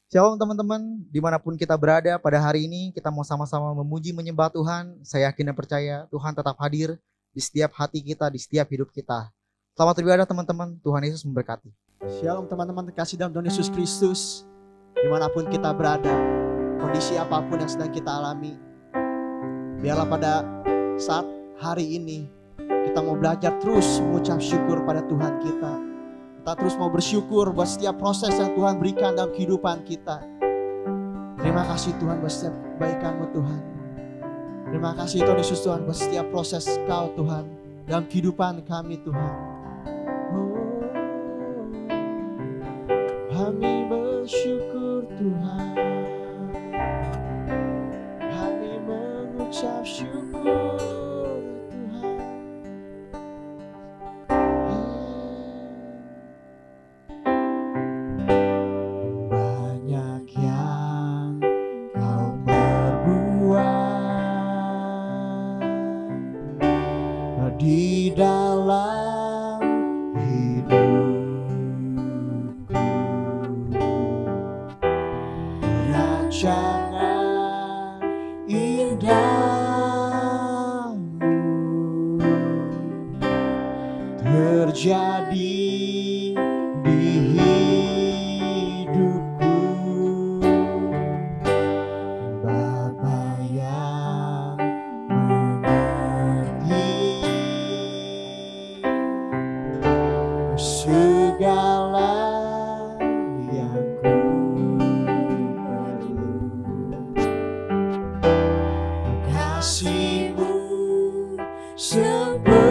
Shalom teman-teman, dimanapun kita berada pada hari ini, kita mau sama-sama memuji menyembah Tuhan. Saya yakin dan percaya Tuhan tetap hadir di setiap hati kita, di setiap hidup kita. Selamat beribadah teman-teman, Tuhan Yesus memberkati. Shalom teman-teman terkasih dalam Tuhan Yesus Kristus. Dimanapun kita berada, kondisi apapun yang sedang kita alami, biarlah pada saat hari ini kita mau belajar terus mengucap syukur pada Tuhan kita. Kita terus mau bersyukur buat setiap proses yang Tuhan berikan dalam kehidupan kita. Terima kasih Tuhan buat setiap kebaikan-Mu Tuhan. Terima kasih Tuhan Yesus Tuhan buat setiap proses Kau Tuhan dalam kehidupan kami Tuhan. Kami bersyukur Tuhan. Kami mengucap syukur Tuhan. Banyak yang Kau perbuat di dalam hidupku. Rancangan indahmu terjadi di hidupku. Bapa yang mengerti segala yang ku perlu. Kasih-Mu sempurna,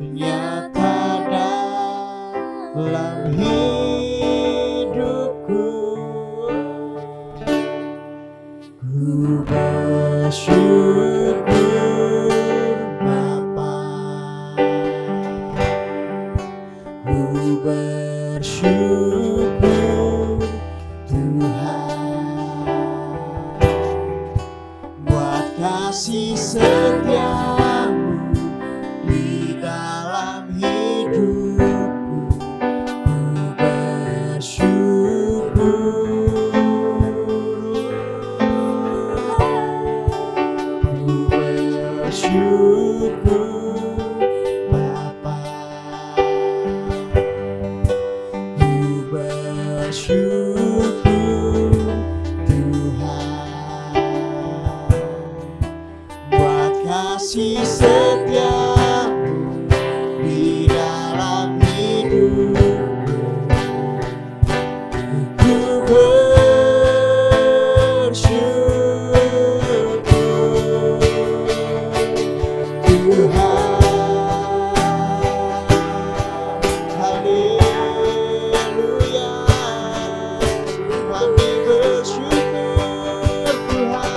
nyata dalam hidupku. Ku bersyukur Bapa, ku bersyukur Tuhan buat kasih setia-Mu di dalam hidupku. Ku bersyukur, ku bersyukur Bapa, ku bersyukur Tuhan buat kasih setia-Mu di dalam hidupku. Ku bersyukur Tuhan. Haleluya. Kami bersyukur Tuhan.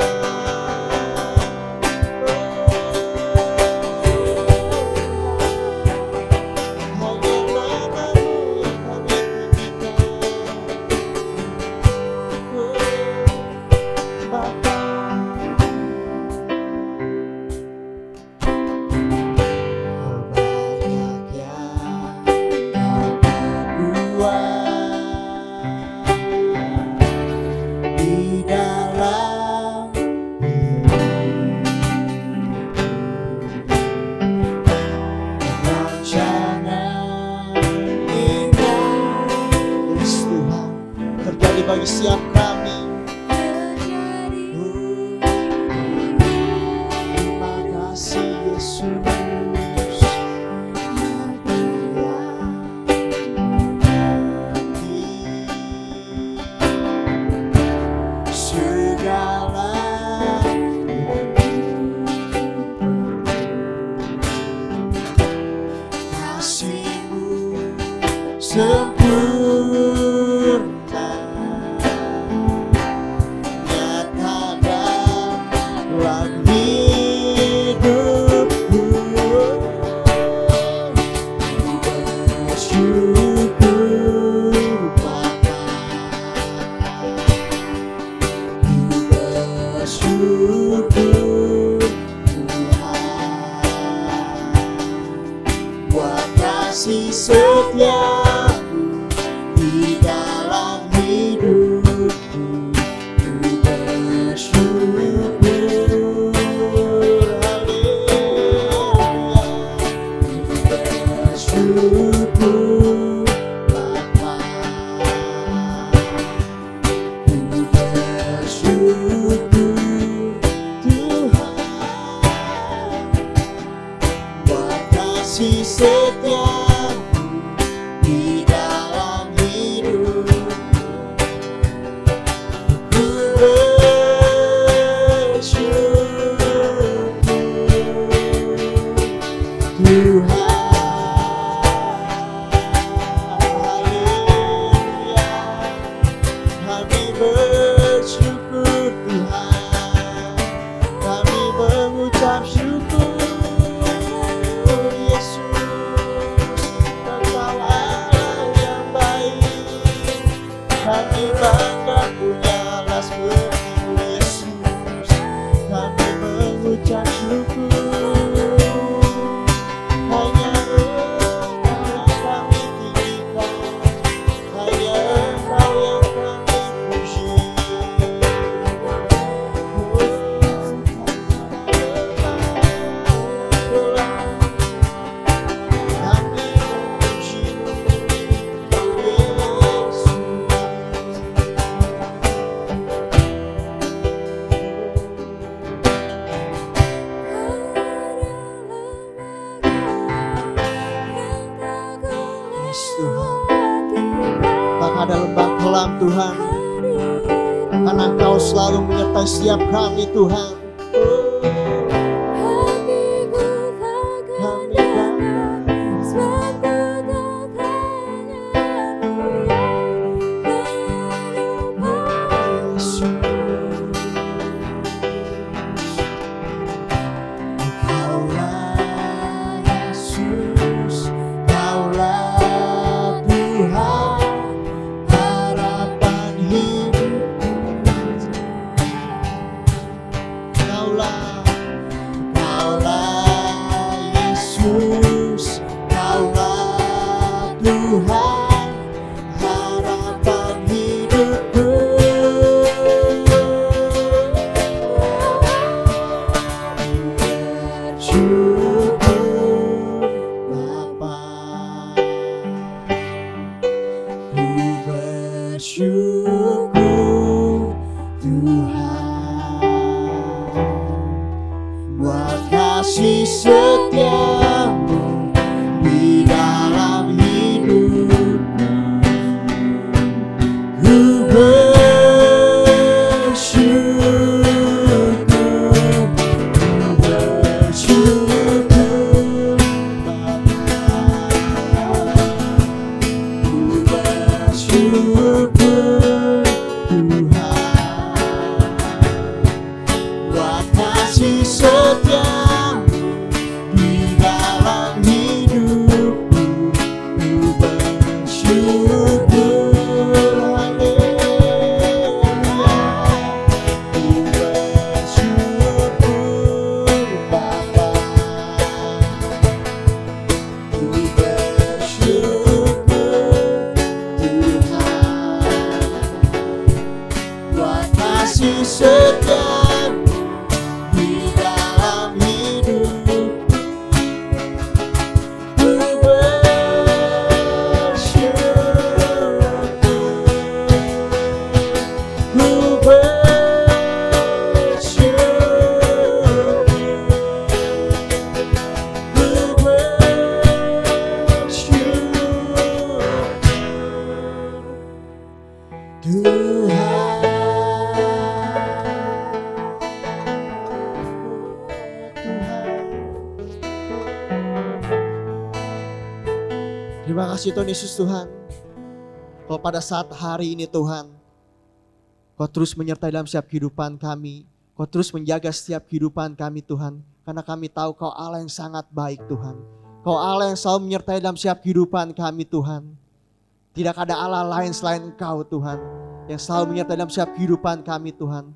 Bagi setiap kami, terima kasih Yesus. Segala kasih-Mu sempurna, kasih setia Tuhan, karena Engkau selalu menyertai setiap kami Tuhan. Terima kasih Tuhan Yesus Tuhan. Kalau pada saat hari ini Tuhan, Kau terus menyertai dalam setiap kehidupan kami. Kau terus menjaga setiap kehidupan kami Tuhan. Karena kami tahu Kau Allah yang sangat baik Tuhan. Kau Allah yang selalu menyertai dalam setiap kehidupan kami Tuhan. Tidak ada Allah lain selain Engkau Tuhan, yang selalu menyertai dalam setiap kehidupan kami Tuhan.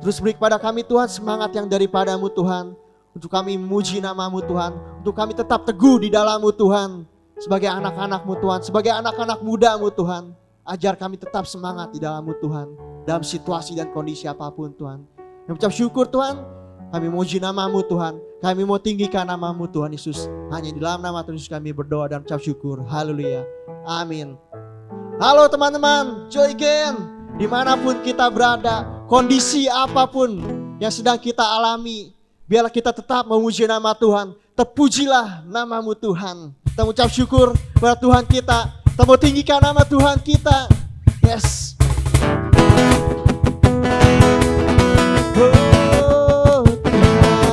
Terus beri kepada kami Tuhan semangat yang daripadamu Tuhan. Untuk kami memuji nama-Mu Tuhan. Untuk kami tetap teguh di dalam-Mu Tuhan. Sebagai anak-anak-Mu Tuhan, sebagai anak-anak muda-Mu Tuhan, ajar kami tetap semangat di dalam-Mu Tuhan, dalam situasi dan kondisi apapun Tuhan. Kami ucap syukur Tuhan, Kami memuji nama-Mu Tuhan. Kami mau tinggikan nama-Mu Tuhan Yesus. Hanya di dalam nama Tuhan Yesus kami berdoa dan ucap syukur. Haleluya. Amin. Halo teman-teman, Joy Gang. Dimanapun kita berada, kondisi apapun yang sedang kita alami, biarlah kita tetap memuji nama Tuhan. Terpujilah nama-Mu Tuhan. Kita mengucap syukur kepada Tuhan kita. Kita mau tinggikan nama Tuhan kita. Yes. Oh Tuhan,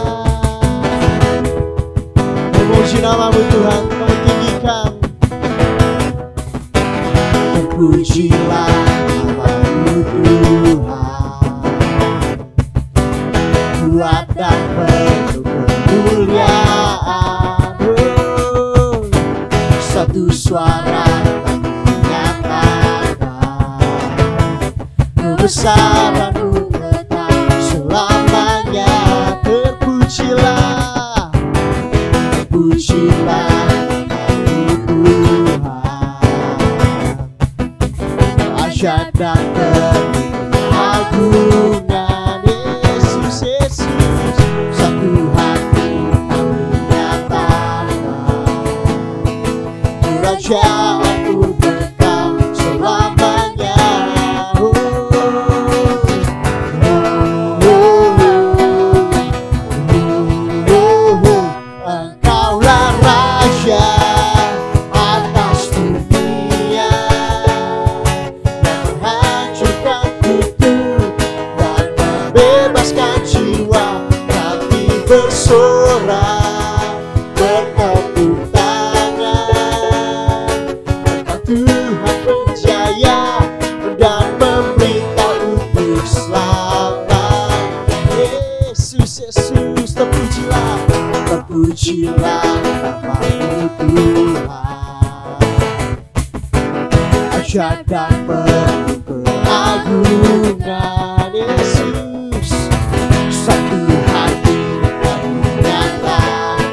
memuji nama-Mu Tuhan. Kita mau tinggikan. Terpujilah nama-Mu Tuhan. Kuat dan penuh kemuliaan. Satu suara menyatakan kebesaran-Mu tetap selamanya. Terpujilah, terpujilah Tuhan. Asyik dan keagungan Yesus, Yesus. Satu hati kami nyatakan kerajaan-Mu kekal selamanya. Engkaulah Raja atas dunia yang menghancurkan kutuk dan membebaskan jiwa. Kami bersorak bertepuk tangan. Engkau Tuhan berjaya dan memberitahu untuk selamat. Yesus, Yesus, terpujilah, terpujilah nama-Mu Tuhan. Ajaib dan penuh keagungan Yesus. Satu hati kami nyatakan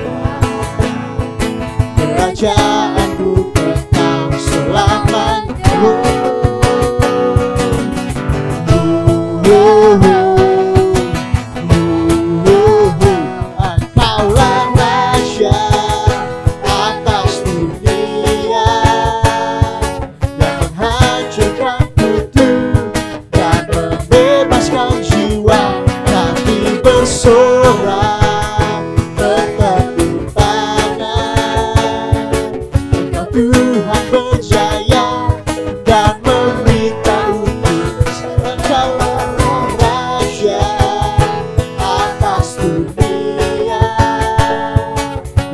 kerajaan-Mu kekal selamanya. Engkaulah Raja atas dunia yang menghancurkan kutuk dan membebaskan jiwa. Kami bersorak bertepuk tangan. Engkau Tuhan berjaya dan memberitahu Engkaulah Raja atas dunia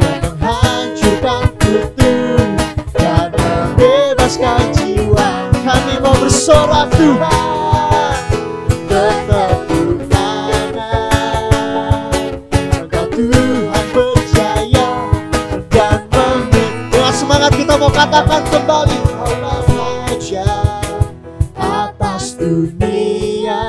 yang menghancurkan kutuk dan membebaskan jiwa. Kami mau bersorak Tuhan, bertepuk tangan. Engkau Tuhan berjaya dan memberitahu. Dengan semangat kita mau katakan kembali, Engkaulah Raja atas dunia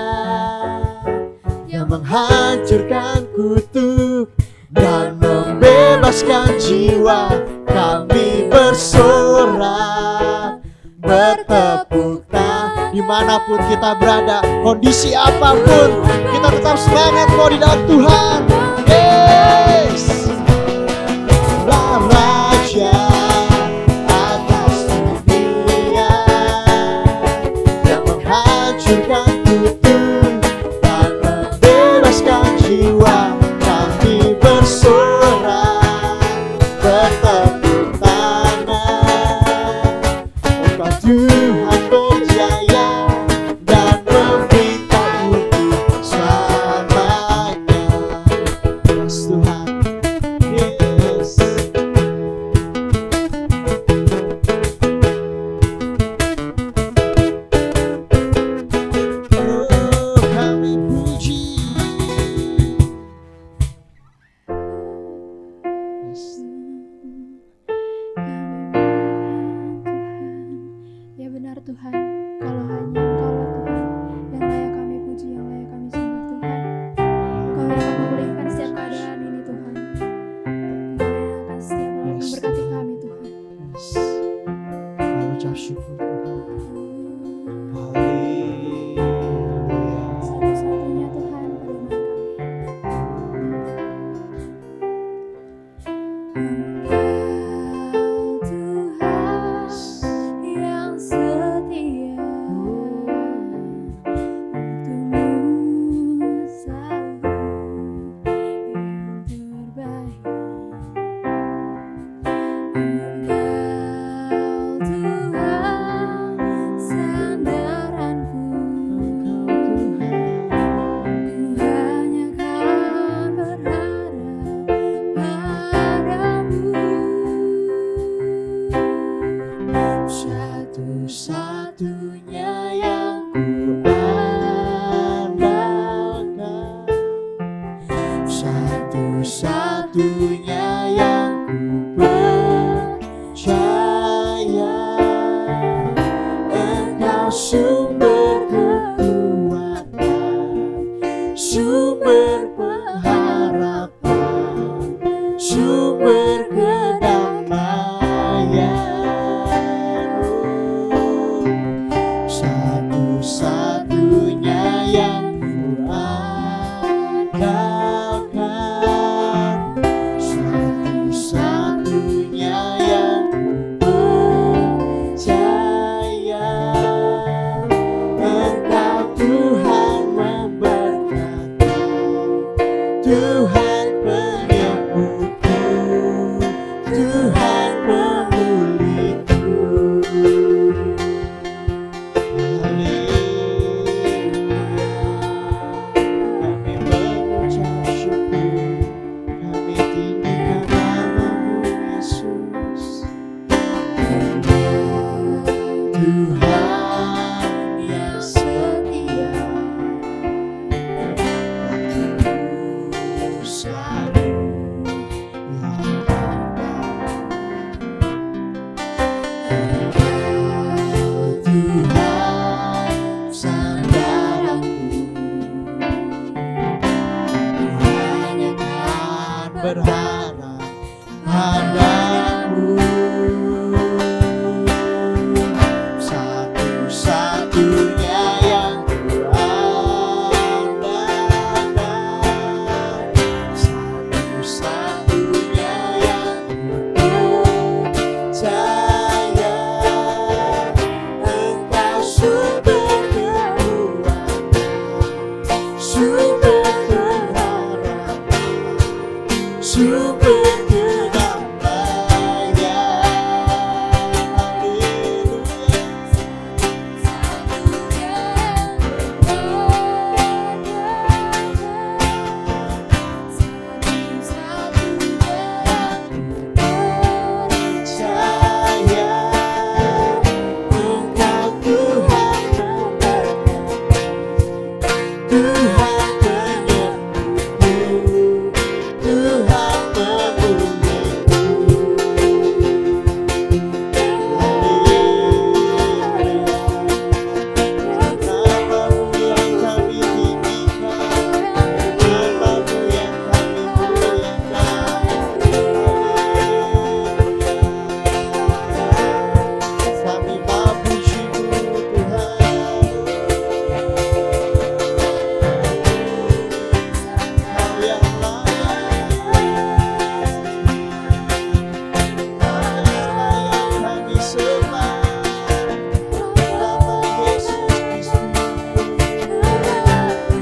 yang menghancurkan kutuk dan membebaskan jiwa. Kami bersorak bertepuk tangan. Dimanapun kita berada, kondisi apapun, kita tetap semangat mau di dalam Tuhan. Yes. Engkaulah Raja atas dunia yang menghancurkan kutuk dan membebaskan jiwa. Kami bersorak bertepuk tangan. Engkau Tuhan berjaya dan memberitahu untuk selamanya. Yes Tuhan, yes. Oh, kami puji. Yes. Ya benar Tuhan, kalau hanya Engkau-lah Tuhan yang layak kami puji, yang layak kami sembah Tuhan. Engkau yang akan memulihkan setiap keadaan ini Tuhan. Engkau yang akan setiap malam memberkati kami Tuhan. Yes. Kami ucap syukur Tuhan. Haleluya. Satu-satunya Tuhan pedoman kami. Satu-satunya yang ku andalkan, satu-satunya yang ku percaya. Engkau sumber kekuatan, sumber pengharapan, sumber kedamaian. Satu-satunya yang ku andalkan, satu-satunya yang ku percaya. Engkau Tuhan memberkati, Tuhan penyembuhku, Tuhan pemulihku. Kami mengucap syukur, kami tinggikan nama-Mu Yesus. Tuhan yang setia, waktu selalu yang Tuhan sandaranku, hanya kan berharap padamu. Satu-satunya yang ku andalkan, satu-satunya yang ku percaya. Engkau sumber kekuatan, sumber pengharapan, sumber kedamaian. Haleluya. Percaya Engkau Tuhan memberkati, Tuhan penyembuhku, Tuhan pemulihku. Nama-Mu yang kami tinggikan, nama-Mu yang kami muliakan. Kami mau puji-Mu Tuhan. Kau yang layak kami sembah. Nama Yesus kami puji Kau Yesus.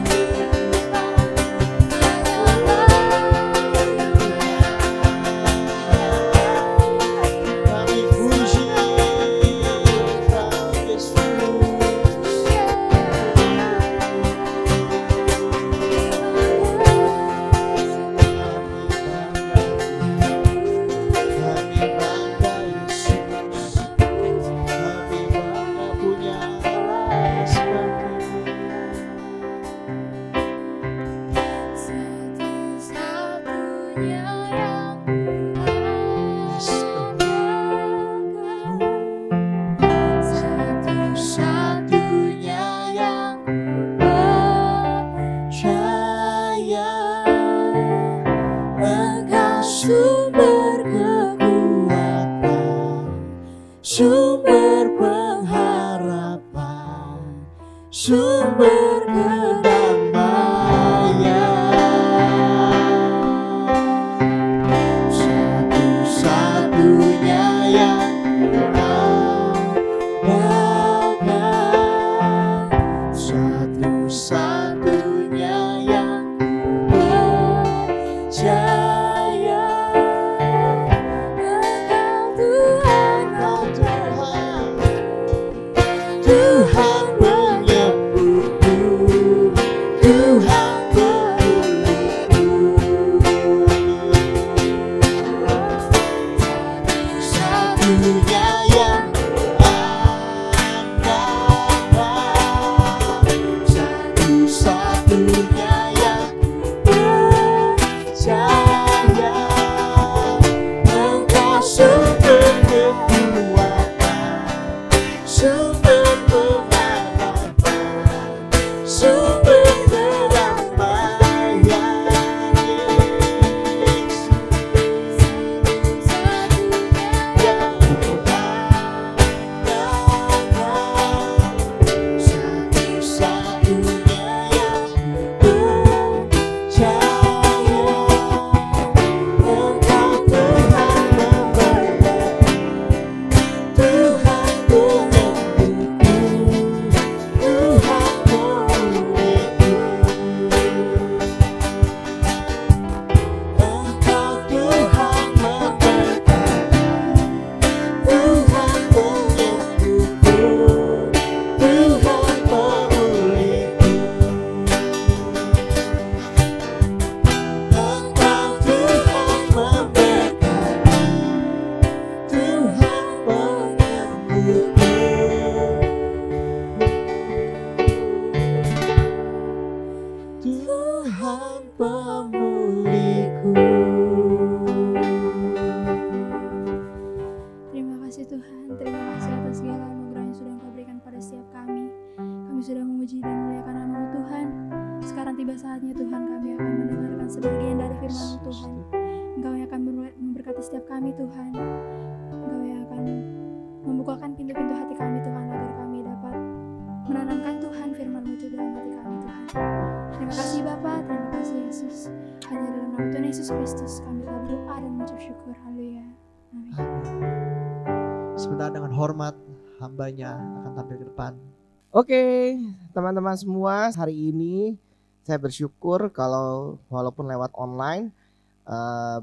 Kami bangga Yesus, kami bangga punya Allah seperti-Mu. Satu-satunya yang ku Satu-satunya yang ku percaya. Engkau sumber kekuatan, sumber pengharapan, sumber kedamaian. Satu-satunya yang ku andalkan, satu-satunya yang ku percaya. Engkau Tuhan, Tuhan penyembuhku, terima kasih atas segala anugerah yang sudah Engkau berikan pada setiap kami. Kami sudah memuji dan memuliakan nama-Mu Tuhan. Sekarang tiba saatnya Tuhan, kami akan mendengarkan sebagian dari firman-Mu Tuhan. Engkau yang akan memberkati setiap kami Tuhan. Engkau yang akan membukakan pintu-pintu hati kami Tuhan, agar kami dapat menanamkan Tuhan firman-Mu itu dalam hati kami Tuhan. Terima kasih Bapa, terima kasih Yesus. Hanya dalam nama Tuhan Yesus Kristus kami telah berdoa dan mengucap syukur. Haleluya. Amin. Sebentar dengan hormat hambanya akan tampil ke depan. Oke, teman-teman semua, hari ini saya bersyukur kalau walaupun lewat online,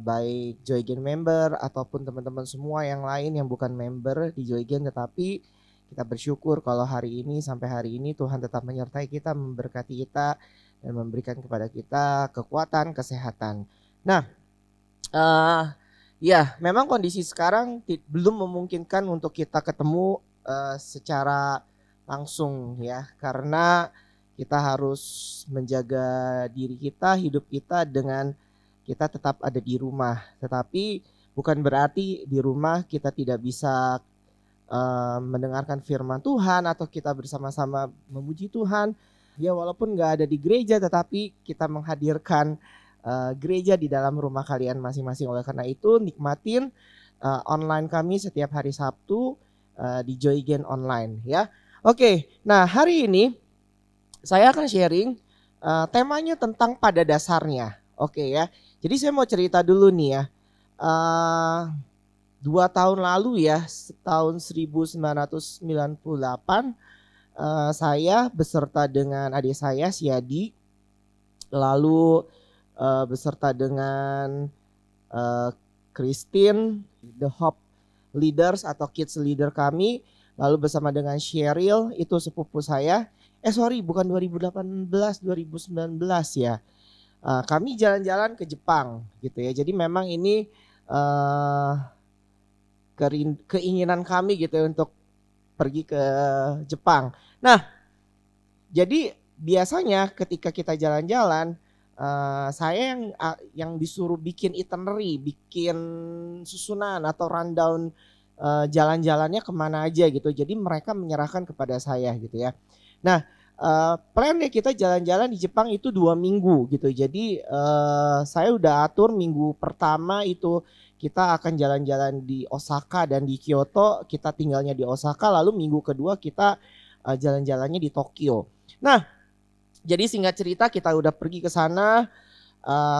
baik Joygen member ataupun teman-teman semua yang lain yang bukan member di Joygen, tetapi kita bersyukur kalau hari ini sampai hari ini Tuhan tetap menyertai kita, memberkati kita dan memberikan kepada kita kekuatan, kesehatan. Nah, ya memang kondisi sekarang belum memungkinkan untuk kita ketemu secara langsung ya, karena kita harus menjaga diri kita, hidup kita dengan kita tetap ada di rumah. Tetapi bukan berarti di rumah kita tidak bisa mendengarkan firman Tuhan atau kita bersama-sama memuji Tuhan. Ya walaupun gak ada di gereja, tetapi kita menghadirkan gereja di dalam rumah kalian masing-masing. Oleh karena itu nikmatin online kami setiap hari Sabtu di Joygen online ya. Oke, nah hari ini saya akan sharing temanya tentang pada dasarnya. Oke ya, jadi saya mau cerita dulu nih ya. 2 tahun lalu ya, tahun 1998 saya beserta dengan adik saya Siadi, lalu beserta dengan Christine, The Hope Leaders atau Kids Leader kami, lalu bersama dengan Cheryl, itu sepupu saya. Bukan 2018, 2019 ya. Kami jalan-jalan ke Jepang gitu ya. Jadi memang ini keinginan kami gitu ya untuk pergi ke Jepang. Nah, jadi biasanya ketika kita jalan-jalan, saya yang disuruh bikin itinerary, bikin susunan atau rundown jalan-jalannya kemana aja gitu. Jadi mereka menyerahkan kepada saya gitu ya. Nah, plannya kita jalan-jalan di Jepang itu 2 minggu gitu. Jadi saya udah atur minggu pertama itu kita akan jalan-jalan di Osaka dan di Kyoto. Kita tinggalnya di Osaka, lalu minggu kedua kita jalan-jalannya di Tokyo. Nah, jadi singkat cerita kita udah pergi ke sana.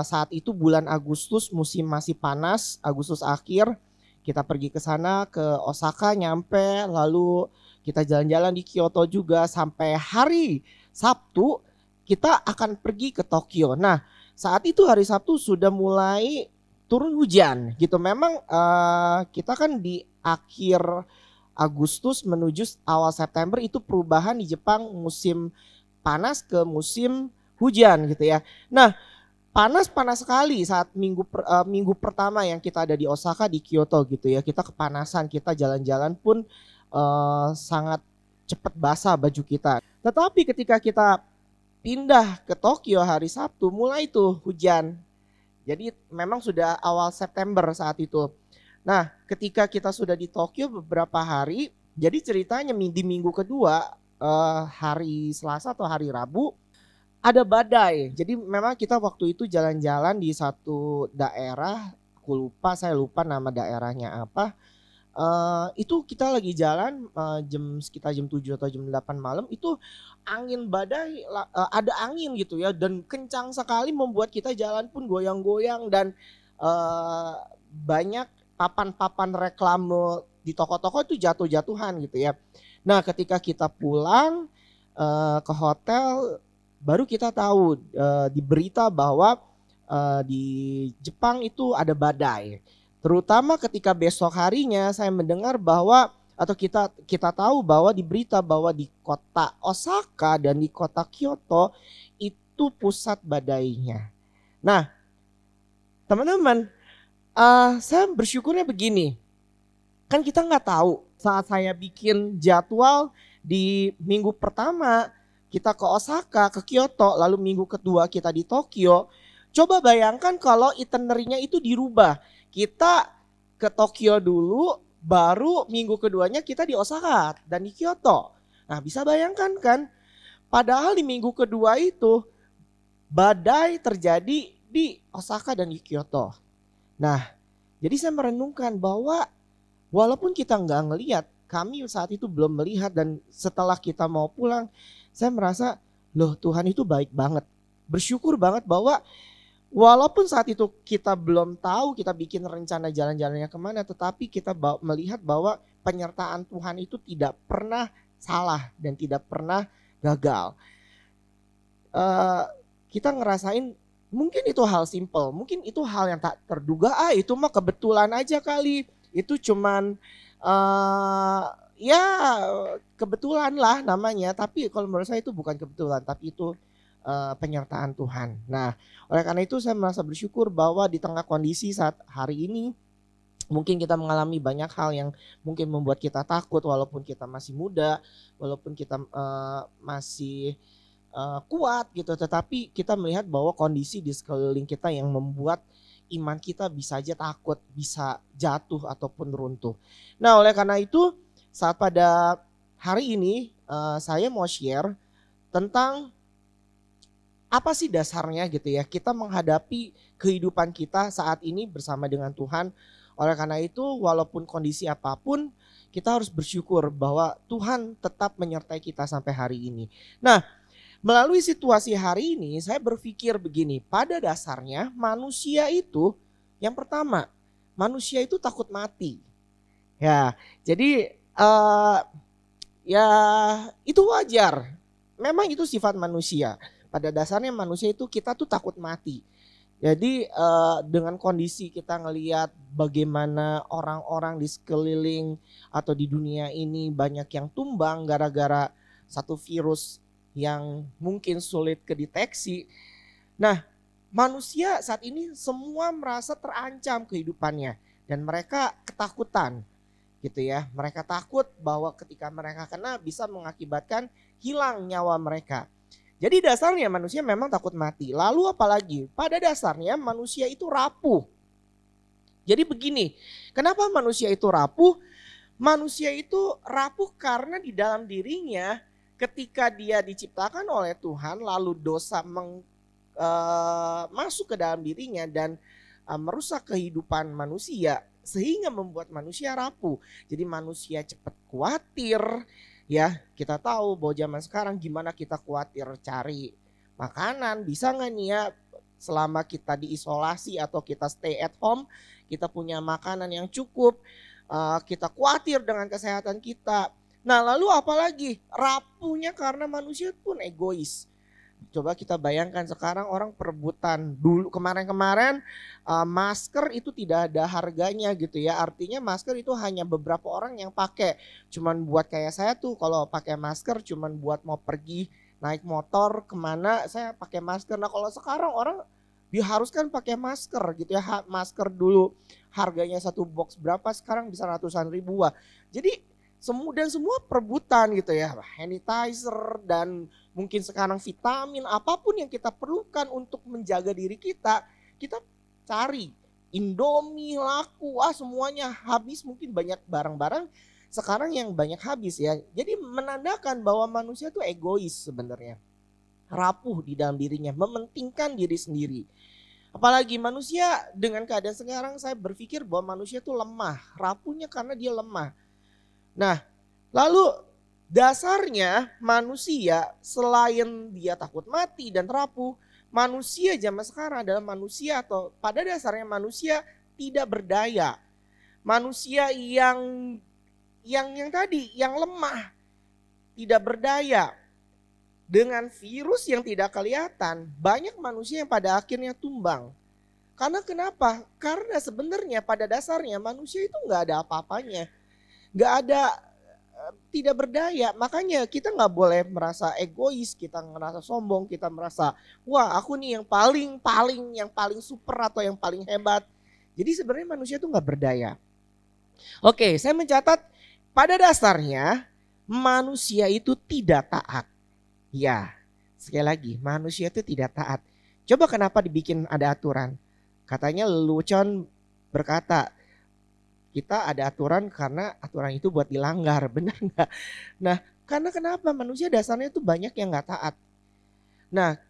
Saat itu bulan Agustus, musim masih panas, Agustus akhir. Kita pergi ke sana, ke Osaka, nyampe, lalu kita jalan-jalan di Kyoto juga sampai hari Sabtu kita akan pergi ke Tokyo. Nah, saat itu hari Sabtu sudah mulai turun hujan gitu. Memang kita kan di akhir Agustus menuju awal September itu perubahan di Jepang musim panas ke musim hujan gitu ya. Nah, panas sekali saat minggu pertama yang kita ada di Osaka, di Kyoto gitu ya. Kita kepanasan, kita jalan-jalan pun sangat cepat basah baju kita. Tetapi ketika kita pindah ke Tokyo hari Sabtu, mulai tuh hujan. Jadi memang sudah awal September saat itu. Nah, ketika kita sudah di Tokyo beberapa hari, jadi ceritanya di minggu kedua, hari Selasa atau hari Rabu, ada badai. Jadi memang kita waktu itu jalan-jalan di satu daerah, saya lupa nama daerahnya apa. Itu kita lagi jalan sekitar jam 7 atau jam 8 malam, itu angin badai, ada angin gitu ya, dan kencang sekali membuat kita jalan pun goyang-goyang, dan banyak papan-papan reklame di toko-toko itu jatuh-jatuhan gitu ya. Nah, ketika kita pulang ke hotel, baru kita tahu di berita bahwa di Jepang itu ada badai. Terutama ketika besok harinya saya mendengar bahwa atau kita tahu bahwa di berita bahwa di kota Osaka dan di kota Kyoto itu pusat badainya. Nah, teman-teman, saya bersyukurnya begini. Kan kita nggak tahu saat saya bikin jadwal di minggu pertama kita ke Osaka, ke Kyoto, lalu minggu kedua kita di Tokyo. Coba bayangkan kalau itinerary-nya itu dirubah. Kita ke Tokyo dulu, baru minggu keduanya kita di Osaka dan di Kyoto. Nah bisa bayangkan kan, padahal di minggu kedua itu badai terjadi di Osaka dan di Kyoto. Nah jadi saya merenungkan bahwa walaupun kita nggak ngelihat, kami saat itu belum melihat, dan setelah kita mau pulang saya merasa loh Tuhan itu baik banget. Bersyukur banget bahwa walaupun saat itu kita belum tahu kita bikin rencana jalan-jalannya kemana, tetapi kita melihat bahwa penyertaan Tuhan itu tidak pernah salah dan tidak pernah gagal. Kita ngerasain mungkin itu hal simple, mungkin itu hal yang tak terduga, itu mah kebetulan aja kali, itu cuman ya kebetulan lah namanya. Tapi kalau menurut saya itu bukan kebetulan, tapi itu penyertaan Tuhan. Nah, oleh karena itu saya merasa bersyukur bahwa di tengah kondisi saat hari ini mungkin kita mengalami banyak hal yang mungkin membuat kita takut walaupun kita masih muda, walaupun kita masih kuat gitu, tetapi kita melihat bahwa kondisi di sekeliling kita yang membuat iman kita bisa aja takut, bisa jatuh ataupun runtuh. Nah, oleh karena itu saat pada hari ini saya mau share tentang apa sih dasarnya gitu ya kita menghadapi kehidupan kita saat ini bersama dengan Tuhan. Oleh karena itu walaupun kondisi apapun kita harus bersyukur bahwa Tuhan tetap menyertai kita sampai hari ini. Nah, melalui situasi hari ini saya berpikir begini, pada dasarnya manusia itu yang pertama, manusia itu takut mati. Ya, jadi ya itu wajar. Memang itu sifat manusia. Pada dasarnya manusia itu kita tuh takut mati. Jadi dengan kondisi kita ngelihat bagaimana orang-orang di sekeliling atau di dunia ini banyak yang tumbang gara-gara satu virus yang mungkin sulit kedeteksi. Nah, manusia saat ini semua merasa terancam kehidupannya dan mereka ketakutan gitu ya. Mereka takut bahwa ketika mereka kena bisa mengakibatkan hilang nyawa mereka. Jadi dasarnya manusia memang takut mati. Lalu apalagi? Pada dasarnya manusia itu rapuh. Jadi begini, kenapa manusia itu rapuh? Manusia itu rapuh karena di dalam dirinya ketika dia diciptakan oleh Tuhan lalu dosa masuk ke dalam dirinya dan merusak kehidupan manusia sehingga membuat manusia rapuh. Jadi manusia cepat khawatir. Ya, kita tahu bahwa zaman sekarang gimana kita khawatir cari makanan, bisa nggak nih ya selama kita diisolasi atau kita stay at home, kita punya makanan yang cukup, kita khawatir dengan kesehatan kita. Nah lalu apalagi rapuhnya karena manusia pun egois. Coba kita bayangkan sekarang orang perebutan. Dulu kemarin-kemarin masker itu tidak ada harganya gitu ya. Artinya masker itu hanya beberapa orang yang pakai. Cuman buat kayak saya tuh kalau pakai masker cuman buat mau pergi naik motor kemana saya pakai masker. Nah kalau sekarang orang diharuskan pakai masker gitu ya. Masker dulu harganya satu box berapa, sekarang bisa ratusan ribu. Jadi semua perebutan gitu ya. Sanitizer dan mungkin sekarang vitamin, apapun yang kita perlukan untuk menjaga diri kita, kita cari. Indomie laku, semuanya habis, mungkin banyak barang-barang sekarang yang banyak habis ya. Jadi menandakan bahwa manusia itu egois sebenarnya. Rapuh di dalam dirinya, mementingkan diri sendiri. Apalagi manusia dengan keadaan sekarang saya berpikir bahwa manusia itu lemah. Rapuhnya karena dia lemah. Nah, lalu dasarnya manusia selain dia takut mati dan rapuh, manusia zaman sekarang adalah manusia atau pada dasarnya manusia tidak berdaya. Manusia yang tadi yang lemah, tidak berdaya. Dengan virus yang tidak kelihatan, banyak manusia yang pada akhirnya tumbang. Karena kenapa? Karena sebenarnya pada dasarnya manusia itu nggak ada apa-apanya. Nggak ada, tidak berdaya. Makanya kita nggak boleh merasa egois, kita merasa sombong, kita merasa wah aku nih yang paling super atau yang paling hebat. Jadi sebenarnya manusia itu nggak berdaya. Oke, saya mencatat pada dasarnya manusia itu tidak taat. Ya, sekali lagi manusia itu tidak taat. Coba kenapa dibikin ada aturan? Katanya lelucon berkata, Kita ada aturan karena aturan itu buat dilanggar, benar nggak? Nah, karena kenapa? Manusia dasarnya itu banyak yang nggak taat. Nah,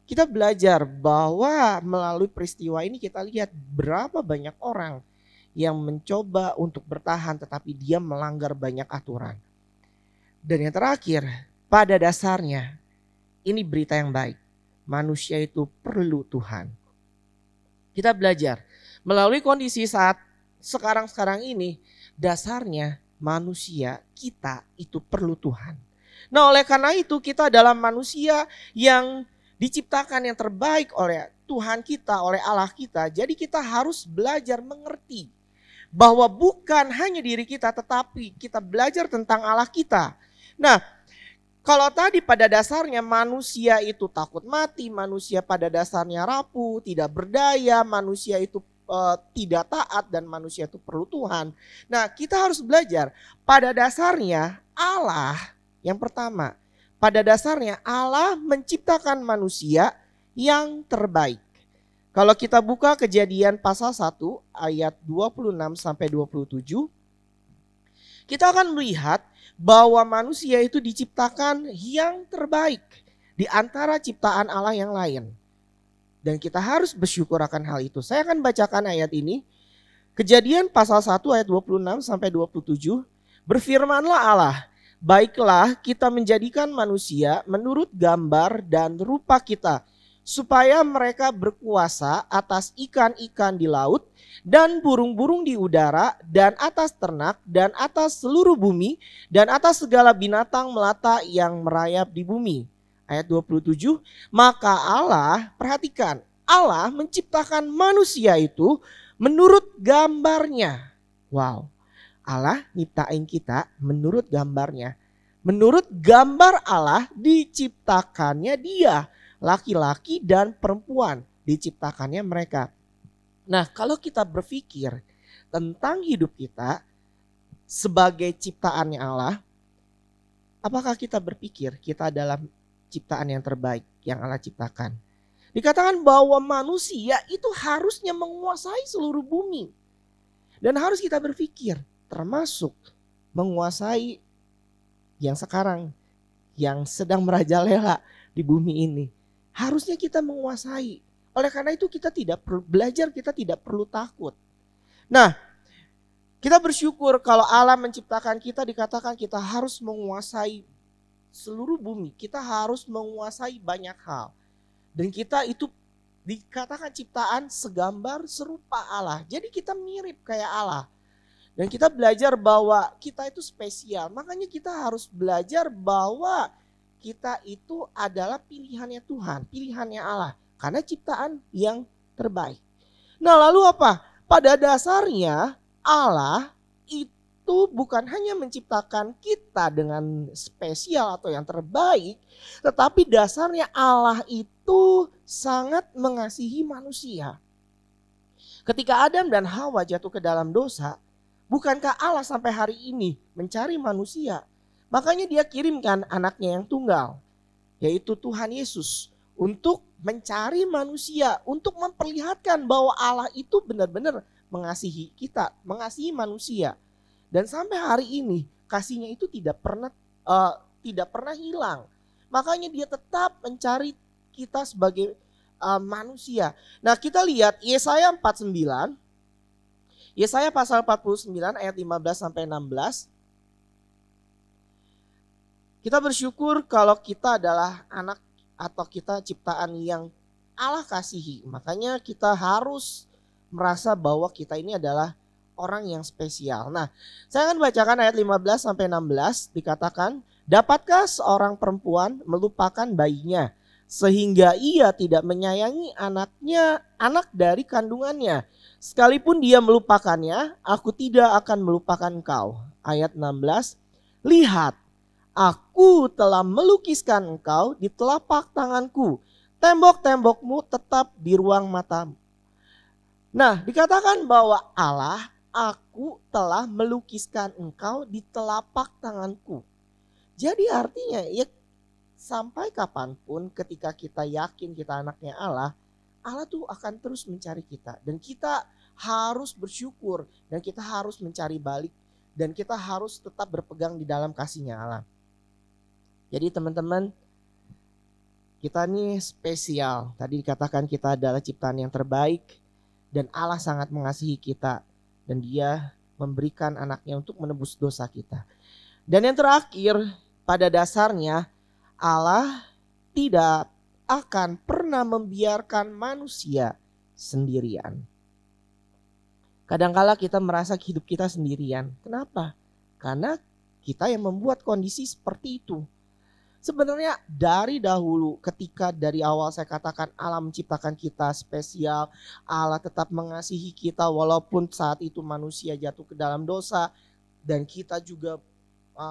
kita belajar bahwa melalui peristiwa ini kita lihat berapa banyak orang yang mencoba untuk bertahan tetapi dia melanggar banyak aturan. Dan yang terakhir, pada dasarnya ini berita yang baik. Manusia itu perlu Tuhan. Kita belajar melalui kondisi saat sekarang ini, dasarnya manusia kita itu perlu Tuhan. Nah, oleh karena itu kita adalah manusia yang diciptakan yang terbaik oleh Tuhan kita, oleh Allah kita. Jadi kita harus belajar mengerti bahwa bukan hanya diri kita tetapi kita belajar tentang Allah kita. Nah, kalau tadi pada dasarnya manusia itu takut mati, manusia pada dasarnya rapuh, tidak berdaya, manusia itu tidak taat dan manusia itu perlu Tuhan. Nah, kita harus belajar pada dasarnya Allah yang pertama. Pada dasarnya Allah menciptakan manusia yang terbaik. Kalau kita buka Kejadian pasal 1 ayat 26 sampai 27, kita akan melihat bahwa manusia itu diciptakan yang terbaik di antara ciptaan Allah yang lain. Dan kita harus bersyukur akan hal itu. Saya akan bacakan ayat ini. Kejadian pasal 1 ayat 26 sampai 27. Berfirmanlah Allah, baiklah kita menjadikan manusia menurut gambar dan rupa kita, supaya mereka berkuasa atas ikan-ikan di laut dan burung-burung di udara dan atas ternak dan atas seluruh bumi dan atas segala binatang melata yang merayap di bumi. Ayat 27, maka Allah, perhatikan, Allah menciptakan manusia itu menurut gambarnya. Wow, Allah nyiptain kita menurut gambarnya. Menurut gambar Allah diciptakannya dia, laki-laki dan perempuan diciptakannya mereka. Nah, kalau kita berpikir tentang hidup kita sebagai ciptaannya Allah, apakah kita berpikir kita adalah ciptaan yang terbaik yang Allah ciptakan? Dikatakan bahwa manusia itu harusnya menguasai seluruh bumi. Dan harus kita berpikir termasuk menguasai yang sekarang, yang sedang merajalela di bumi ini. Harusnya kita menguasai. Oleh karena itu kita tidak perlu belajar, kita tidak perlu takut. Nah, kita bersyukur kalau Allah menciptakan kita, dikatakan kita harus menguasai seluruh bumi, kita harus menguasai banyak hal. Dan kita itu dikatakan ciptaan segambar serupa Allah. Jadi kita mirip kayak Allah. Dan kita belajar bahwa kita itu spesial. Makanya kita harus belajar bahwa kita itu adalah pilihannya Tuhan, pilihannya Allah. Karena ciptaan yang terbaik. Nah, lalu apa? Pada dasarnya Allah itu bukan hanya menciptakan kita dengan spesial atau yang terbaik, tetapi dasarnya Allah itu sangat mengasihi manusia. Ketika Adam dan Hawa jatuh ke dalam dosa, bukankah Allah sampai hari ini mencari manusia? Makanya dia kirimkan anaknya yang tunggal, yaitu Tuhan Yesus, untuk mencari manusia, untuk memperlihatkan bahwa Allah itu benar-benar mengasihi kita, mengasihi manusia. Dan sampai hari ini kasihnya itu tidak pernah hilang. Makanya dia tetap mencari kita sebagai manusia. Nah, kita lihat Yesaya 49. Yesaya pasal 49 ayat 15 sampai 16. Kita bersyukur kalau kita adalah anak atau kita ciptaan yang Allah kasihi. Makanya kita harus merasa bahwa kita ini adalah orang yang spesial. Nah, saya akan bacakan ayat 15 sampai 16, dikatakan, dapatkah seorang perempuan melupakan bayinya sehingga ia tidak menyayangi anaknya, anak dari kandungannya? Sekalipun dia melupakannya, aku tidak akan melupakan engkau. Ayat 16, lihat, aku telah melukiskan engkau di telapak tanganku. Tembok-tembokmu tetap di ruang matamu. Nah, dikatakan bahwa Allah, aku telah melukiskan engkau di telapak tanganku. Jadi artinya ya sampai kapanpun ketika kita yakin kita anaknya Allah, Allah tuh akan terus mencari kita. Dan kita harus bersyukur dan kita harus mencari balik dan kita harus tetap berpegang di dalam kasih-Nya Allah. Jadi teman-teman, kita nih spesial. Tadi dikatakan kita adalah ciptaan yang terbaik dan Allah sangat mengasihi kita dan Dia memberikan anaknya untuk menebus dosa kita. Dan yang terakhir, pada dasarnya Allah tidak akan pernah membiarkan manusia sendirian. Kadangkala kita merasa hidup kita sendirian. Kenapa? Karena kita yang membuat kondisi seperti itu. Sebenarnya dari dahulu, ketika dari awal saya katakan Allah menciptakan kita spesial, Allah tetap mengasihi kita walaupun saat itu manusia jatuh ke dalam dosa dan kita juga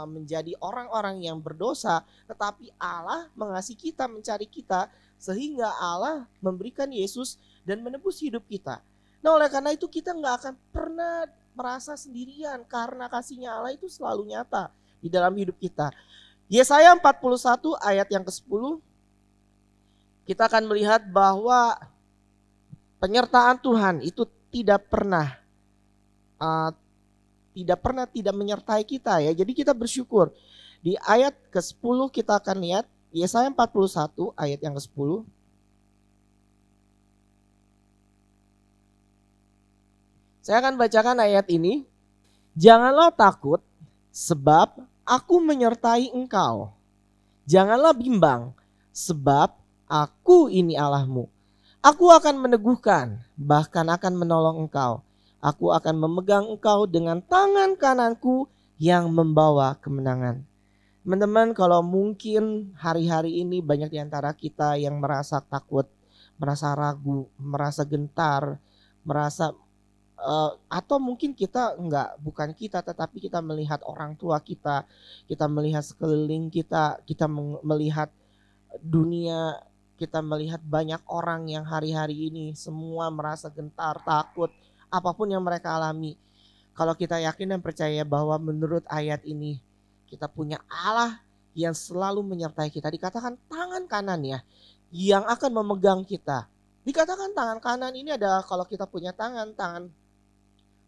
menjadi orang-orang yang berdosa, tetapi Allah mengasihi kita, mencari kita sehingga Allah memberikan Yesus dan menebus hidup kita. Nah, oleh karena itu kita nggak akan pernah merasa sendirian karena kasih-Nya Allah itu selalu nyata di dalam hidup kita. Yesaya 41 ayat yang ke-10, kita akan melihat bahwa penyertaan Tuhan itu tidak pernah tidak menyertai kita ya. Jadi kita bersyukur. Di ayat ke-10 kita akan lihat Yesaya 41 ayat yang ke-10. Saya akan bacakan ayat ini. Janganlah takut sebab Aku menyertai engkau. Janganlah bimbang, sebab Aku ini Allahmu. Aku akan meneguhkan, bahkan akan menolong engkau. Aku akan memegang engkau dengan tangan kananku yang membawa kemenangan. Teman-teman, kalau mungkin hari-hari ini banyak di antara kita yang merasa takut, merasa ragu, merasa gentar, merasa atau mungkin kita bukan kita tetapi kita melihat orang tua kita melihat sekeliling kita melihat dunia, kita melihat banyak orang yang hari-hari ini semua merasa gentar, takut, apapun yang mereka alami. Kalau kita yakin dan percaya bahwa menurut ayat ini kita punya Allah yang selalu menyertai kita, dikatakan tangan kanannya yang akan memegang kita. Dikatakan tangan kanan ini adalah kalau kita punya tangan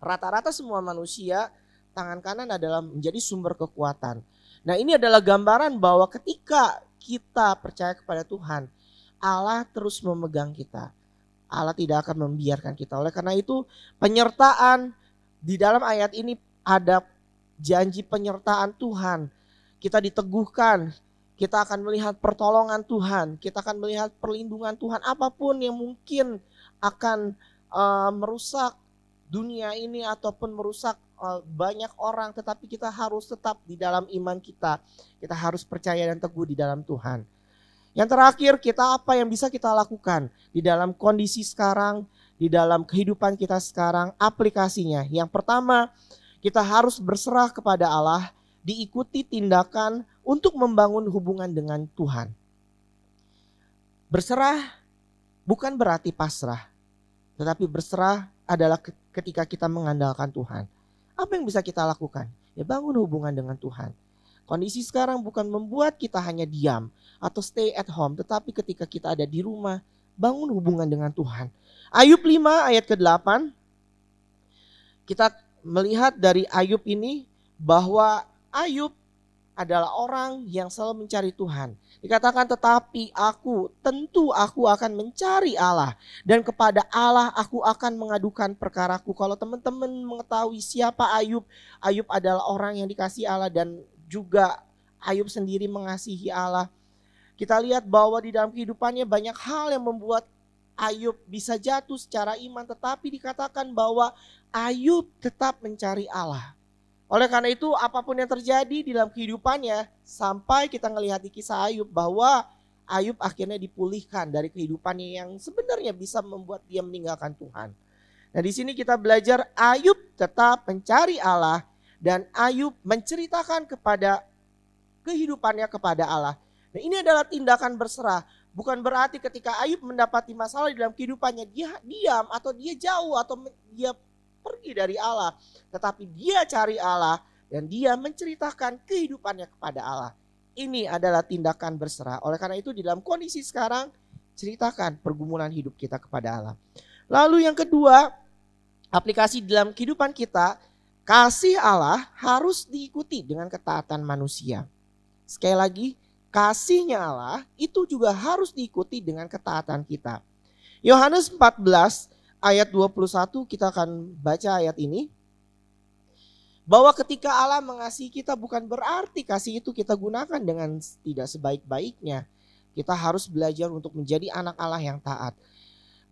rata-rata semua manusia, tangan kanan adalah menjadi sumber kekuatan. Nah, ini adalah gambaran bahwa ketika kita percaya kepada Tuhan, Allah terus memegang kita. Allah tidak akan membiarkan kita. Oleh karena itu, penyertaan di dalam ayat ini ada janji penyertaan Tuhan. Kita diteguhkan, kita akan melihat pertolongan Tuhan, kita akan melihat perlindungan Tuhan. Apapun yang mungkin akan merusak dunia ini ataupun merusak banyak orang, tetapi kita harus tetap di dalam iman kita. Kita harus percaya dan teguh di dalam Tuhan. Yang terakhir, apa yang bisa kita lakukan di dalam kondisi sekarang, di dalam kehidupan kita sekarang, aplikasinya. Yang pertama, kita harus berserah kepada Allah, diikuti tindakan untuk membangun hubungan dengan Tuhan. Berserah bukan berarti pasrah, tetapi berserah adalah ketika kita mengandalkan Tuhan. Apa yang bisa kita lakukan? Ya, bangun hubungan dengan Tuhan. Kondisi sekarang bukan membuat kita hanya diam atau stay at home, tetapi ketika kita ada di rumah, bangun hubungan dengan Tuhan. Ayub 5 ayat ke-8, kita melihat dari Ayub ini bahwa Ayub adalah orang yang selalu mencari Tuhan. Dikatakan, tetapi tentu aku akan mencari Allah, dan kepada Allah aku akan mengadukan perkaraku. Kalau teman-teman mengetahui siapa Ayub, Ayub adalah orang yang dikasihi Allah dan juga Ayub sendiri mengasihi Allah. Kita lihat bahwa di dalam kehidupannya banyak hal yang membuat Ayub bisa jatuh secara iman, tetapi dikatakan bahwa Ayub tetap mencari Allah. Oleh karena itu, apapun yang terjadi di dalam kehidupannya, sampai kita melihat di kisah Ayub bahwa Ayub akhirnya dipulihkan dari kehidupannya yang sebenarnya bisa membuat dia meninggalkan Tuhan. Nah, di sini kita belajar Ayub tetap mencari Allah dan Ayub menceritakan kepada kehidupannya kepada Allah. Nah, ini adalah tindakan berserah. Bukan berarti ketika Ayub mendapati masalah di dalam kehidupannya dia diam atau dia jauh atau dia pergi dari Allah, tetapi dia cari Allah dan dia menceritakan kehidupannya kepada Allah. Ini adalah tindakan berserah. Oleh karena itu di dalam kondisi sekarang, ceritakan pergumulan hidup kita kepada Allah. Lalu yang kedua, aplikasi dalam kehidupan kita, kasih Allah harus diikuti dengan ketaatan manusia. Sekali lagi, kasihnya Allah itu juga harus diikuti dengan ketaatan kita. Yohanes 14 ayat 21, kita akan baca ayat ini. Bahwa ketika Allah mengasihi kita bukan berarti kasih itu kita gunakan dengan tidak sebaik-baiknya. Kita harus belajar untuk menjadi anak Allah yang taat.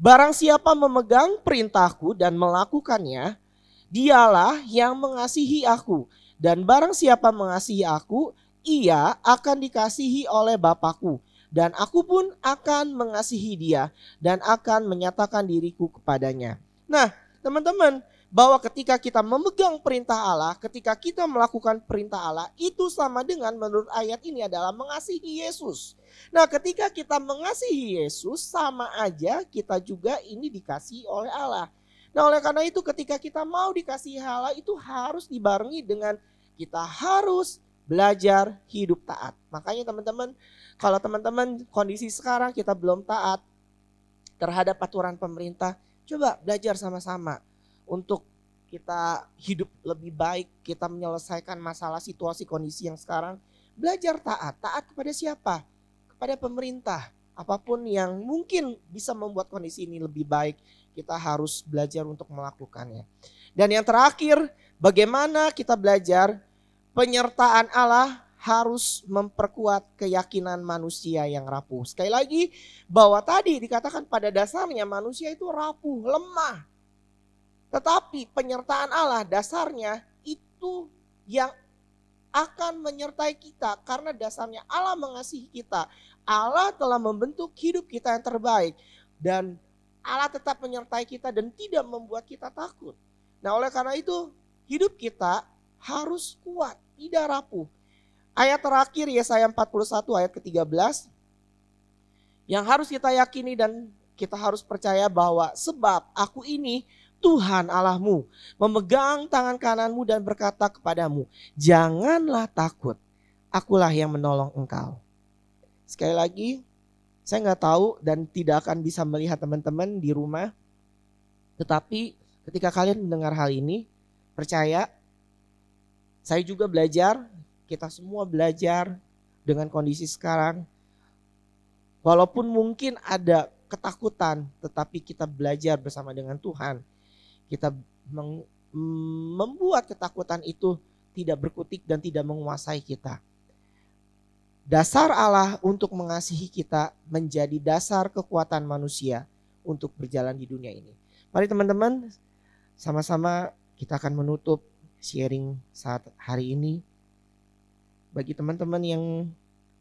Barang siapa memegang perintahku dan melakukannya, dialah yang mengasihi aku. Dan barang siapa mengasihi aku, ia akan dikasihi oleh Bapa-Ku. Dan aku pun akan mengasihi dia dan akan menyatakan diriku kepadanya. Nah, teman-teman, bahwa ketika kita memegang perintah Allah, ketika kita melakukan perintah Allah, itu sama dengan menurut ayat ini adalah mengasihi Yesus. Nah, ketika kita mengasihi Yesus, sama aja kita juga ini dikasihi oleh Allah. Nah, oleh karena itu ketika kita mau dikasihi Allah, itu harus dibarengi dengan kita harus belajar hidup taat. Makanya teman-teman, kalau teman-teman kondisi sekarang kita belum taat terhadap aturan pemerintah, coba belajar sama-sama untuk kita hidup lebih baik, kita menyelesaikan masalah situasi kondisi yang sekarang. Belajar taat. Taat kepada siapa? Kepada pemerintah. Apapun yang mungkin bisa membuat kondisi ini lebih baik, kita harus belajar untuk melakukannya. Dan yang terakhir, bagaimana kita belajar penyertaan Allah harus memperkuat keyakinan manusia yang rapuh. Sekali lagi, bahwa tadi dikatakan pada dasarnya manusia itu rapuh, lemah. Tetapi penyertaan Allah dasarnya itu yang akan menyertai kita karena dasarnya Allah mengasihi kita. Allah telah membentuk hidup kita yang terbaik dan Allah tetap menyertai kita dan tidak membuat kita takut. Nah, oleh karena itu hidup kita harus kuat, tidak rapuh. Ayat terakhir Yesaya 41 ayat ke-13 yang harus kita yakini dan kita harus percaya bahwa sebab aku ini Tuhan Allahmu memegang tangan kananmu dan berkata kepadamu, janganlah takut, akulah yang menolong engkau. Sekali lagi, saya nggak tahu dan tidak akan bisa melihat teman-teman di rumah. Tetapi ketika kalian mendengar hal ini, percaya, saya juga belajar, kita semua belajar dengan kondisi sekarang. Walaupun mungkin ada ketakutan, tetapi kita belajar bersama dengan Tuhan. Kita membuat ketakutan itu tidak berkutik dan tidak menguasai kita. Dasar Allah untuk mengasihi kita menjadi dasar kekuatan manusia untuk berjalan di dunia ini. Mari teman-teman, sama-sama kita akan menutup sharing saat hari ini. Bagi teman-teman yang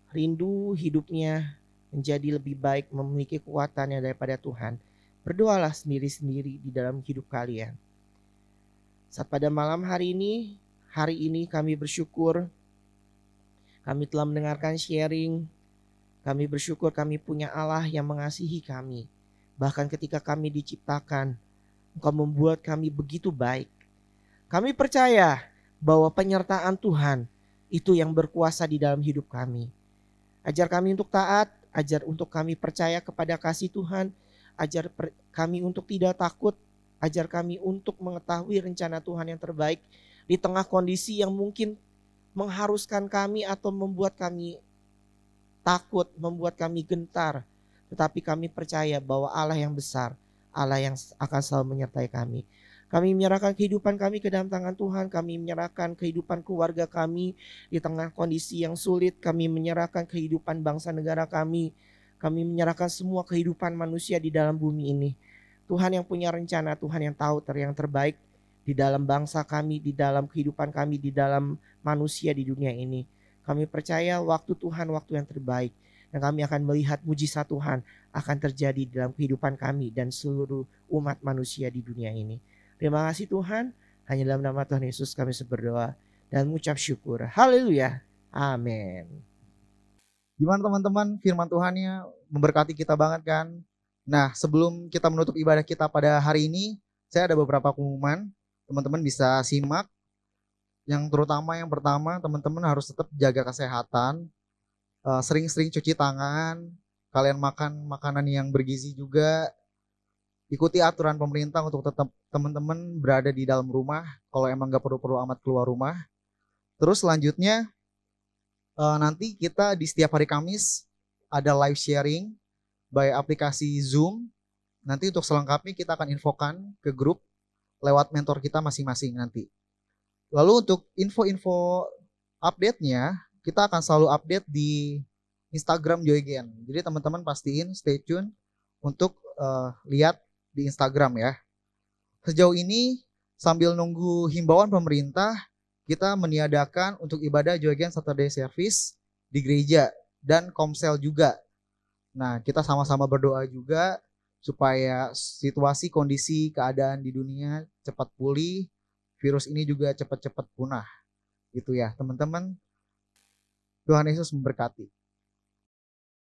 rindu hidupnya menjadi lebih baik, memiliki kekuatannya daripada Tuhan, berdoalah sendiri-sendiri di dalam hidup kalian. Saat pada malam hari ini kami bersyukur kami telah mendengarkan sharing. Kami bersyukur kami punya Allah yang mengasihi kami. Bahkan ketika kami diciptakan, Engkau membuat kami begitu baik. Kami percaya bahwa penyertaan Tuhan itu yang berkuasa di dalam hidup kami. Ajar kami untuk taat, ajar untuk kami percaya kepada kasih Tuhan, ajar kami untuk tidak takut, ajar kami untuk mengetahui rencana Tuhan yang terbaik di tengah kondisi yang mungkin mengharuskan kami atau membuat kami takut, membuat kami gentar. Tetapi kami percaya bahwa Allah yang besar, Allah yang akan selalu menyertai kami. Kami menyerahkan kehidupan kami ke dalam tangan Tuhan. Kami menyerahkan kehidupan keluarga kami di tengah kondisi yang sulit. Kami menyerahkan kehidupan bangsa negara kami. Kami menyerahkan semua kehidupan manusia di dalam bumi ini. Tuhan yang punya rencana, Tuhan yang tahu yang terbaik di dalam bangsa kami, di dalam kehidupan kami, di dalam manusia di dunia ini. Kami percaya waktu Tuhan, waktu yang terbaik. Dan kami akan melihat mujizat Tuhan akan terjadi dalam kehidupan kami dan seluruh umat manusia di dunia ini. Terima kasih Tuhan, hanya dalam nama Tuhan Yesus kami berdoa dan mengucap syukur. Haleluya. Amin. Gimana teman-teman, firman Tuhannya memberkati kita banget kan? Nah, sebelum kita menutup ibadah kita pada hari ini, saya ada beberapa pengumuman. Teman-teman bisa simak. Yang terutama yang pertama, teman-teman harus tetap jaga kesehatan. Sering-sering cuci tangan. Kalian makan makanan yang bergizi juga. ikuti aturan pemerintah untuk tetap teman-teman berada di dalam rumah. Kalau emang nggak perlu-perlu amat keluar rumah. Terus selanjutnya nanti kita di setiap hari Kamis ada live sharing by aplikasi Zoom. Nanti untuk selengkapnya kita akan infokan ke grup lewat mentor kita masing-masing nanti. Lalu untuk info-info update-nya, kita akan selalu update di Instagram Joygen. Jadi teman-teman pastiin stay tune untuk lihat di Instagram ya. Sejauh ini sambil nunggu himbauan pemerintah, kita meniadakan untuk ibadah Joygen Saturday Service di gereja dan komsel juga. Nah, kita sama-sama berdoa juga supaya situasi, kondisi, keadaan di dunia cepat pulih, virus ini juga cepat-cepat punah. Gitu ya, teman-teman. Tuhan Yesus memberkati.